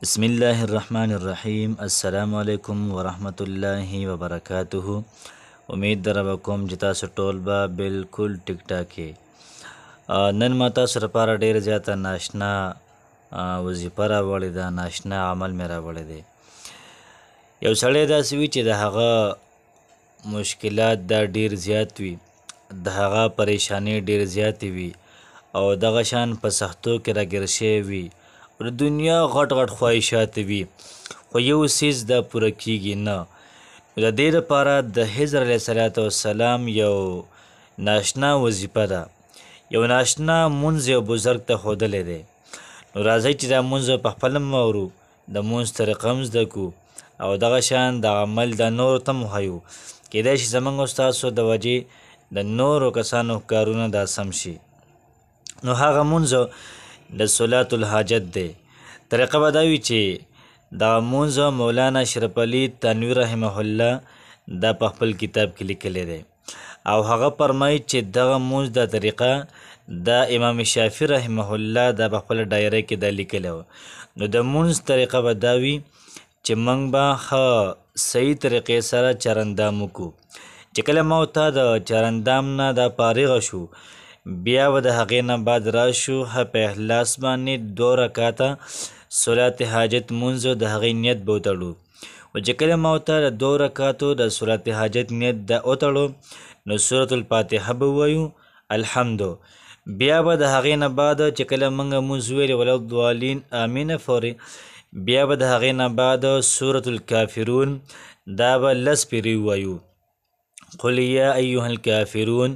بسم الله الرحمن الرحیم. السلام علیکم ورحمت الله وبرکاته. امید در به کوم چې تاسو ټول به بالکل ټیک ټاک یې. نن ما تاسو لپاره ډېر زیاته ناشنا وظیفه راوړې ده، ناشنا عمل مې راوړی دی. یو سړی داسې وي چې د هغه مشکلات دا ډېر زیات وي، د هغه پریشانۍ ډېر زیاتې وي او دغه شان په سختو کې راګیر شوی وي. د دنیا غټ غټ خواهشات وي خو یو څیز دا پوره کیږي نه. د دې لپاره د حضر علیه السلام یو ناشنا وظیفه ده، یو ناشنا مونځ یو بزرګ ته ښودلی دی. نو راځئ چې دا مونځ په خپله هم واورو، د مونځ طریقه هم زده کړو او دغه شان د عمل د نورو ته هم وښیو. کیدای شي زموږ او ستاسو د وجې د نورو کسانو کارونه دا سم شي. نو هغه مونځ د صلات الحاجت دی. طریقه به دا وي چې دا مونځ مولانا اشرف علي تنویر رحمه الله دا په خپل کتاب کې لیکلی دی او هغه فرمایي چې دغه مونځ دا طریقه دا امام شافعي رحمه الله دا په خپله ډایره کې دا لیکلی و. نو د مونځ طریقه به دا وي چې موږ به ښه صحیح طریقې سره چارندام وکړو. چې کله ما ته د چارندام نه دا فارغه شو، بیا به د هغې نه بعد راشو په اخلاص باندې 2 رکعاته صلات حاجت مونځ د هغې نیت به وتړو. او چې کله ما ورته د 2 رکعاتو د صلات حاجت نیت دا وتړو نو سورة الفاتحه به ووایو، الحمد. بیا به د هغې نه بعد چې کله موږ مونځ ویلې ولضالین امین فورې، بیا به د هغې نه بعد سورة الکافرون دا به 10 پیرې ووایو. قل یا ایها الکافرون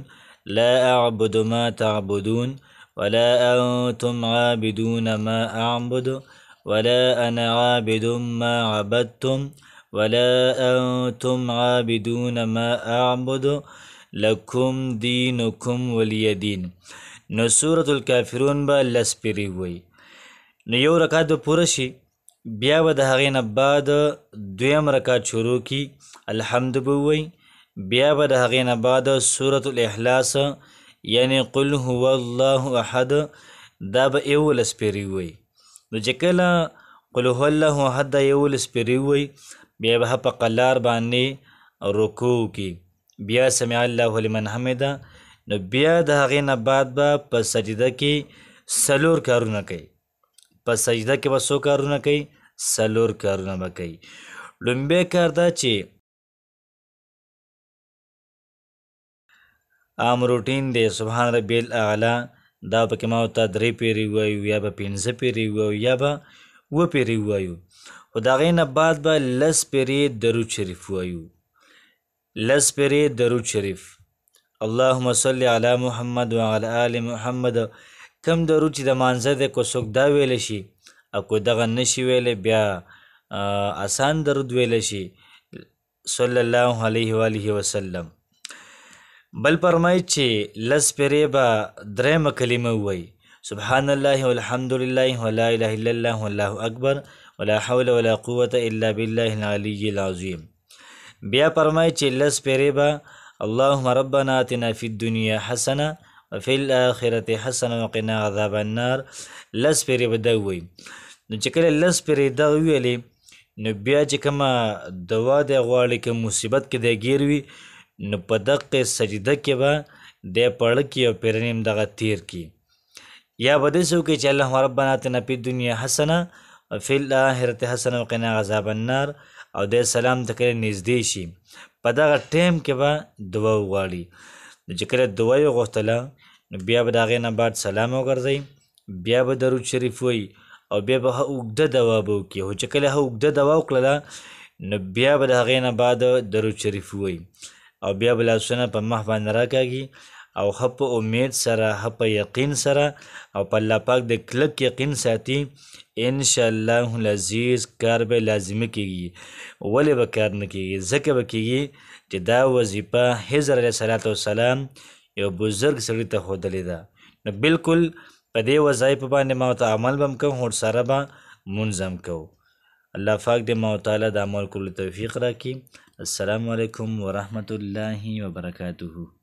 لا أعبد ما تعبدون ولا أنتم عابدون ما أعبد ولا أنا عابد ما عبدتم ولا أنتم عابدون ما أعبد لكم دينكم ولي دين. نو سورة الكافرون به 10 پیرې ووایي. نو یو رکعت به پوره شي، بیا به د هغې نه بعد 2م رکعت شروع کی، الحمد به ووایي. بیا به د هغې نه بعد سورة الاخلاص یعنی قل هو الله احد دا به 11 پیرې ووایي. نو چې کله قل هو الله احد دا 11 پیرې ووایي، بیا به په قلار باندې رکوع کی، بیا سمع الله لمن حمده. نو بیا د هغې نه بعد به په سجده کې 4 کارونه کوي. په سجده کې به څو کارونه کوي؟ 4 کارونه به کوي. لومبی کار دا چې عام روټین دی سبحان ربی الاعلی، دا پکې ما ورته 3 پیرې ووایو یا به 5 پیرې ووایو یا به 7 پیرې ووایو. خو د هغې نه بعد به 10 پیرې درود شریف ووایو. 10 پیرې درود شریف، اللهم صل علی محمد وعلى آل محمد. کم درود چې د مانځه دی کو څوک دا ویلی شي او کو دغه نشي ویلی بیا آسان درود ویلی شي صلی الله علیه و آله وسلم. بل فرمایي چې 10 پیرې به 3مه کلمه ووایي، سبحان الله والحمد لله ولا اله الا الله والله اکبر ولا حول ولا قوة الا بالله العلي العظیم. بیا فرمایي چې 10 پیرې به اللهم ربنا آتنا فی الدنیا حسنه وفي الآخرة حسنه وقنا عذاب النار. 10 پیرې به دا ووایي. نو چې کله 10 پیرې دغه وویلې نو بیا چې کومه دوا دی غواړي که مصیبت کې دی ګیر وي نو په دقې سجده کې به دی پړه کي او پیرنیم دغه تیر کی، یا به داسې وکړي چې اللهم ربنا آتنا فی الدنیا حسنه وفي الآخرة حسنه وقنا عذاب النار او دی سلام ته کله نږدې شي په دغه ټیم کې به دعا وغواړي. نو چې کله دعا یې وغوښتله نو بیا به د هغې نه بعد سلام وګرځئ، بیا به درود شریف وایي او بیا به اوږده دوا به وکړي. خو چې کله اوږده دوا وکړله نو بیا به د هغې نه بعد درود شریف وایي او بیا به لاسونه په مخ باندې راکاږي او ښه په امید سره ښه په یقین سره او په الله پاک د کلک یقین ساتي انشاءالله العزیز کار به لازمي کیږي. ولې به کار نه کیږي؟ ځکه به کیږي چې دا وظیفه حضر علیه السلام یو بزرګ سړي ته ښودلې ده. نو بالکل په دې وظایفو باندې ما ورته عمل به هم کوم، ورسره به مونځ هم کوو. الله پاک دې ما تعالی د عمل کولو توفیق راکړي. السلام علیکم ورحمت الله وبرکاته.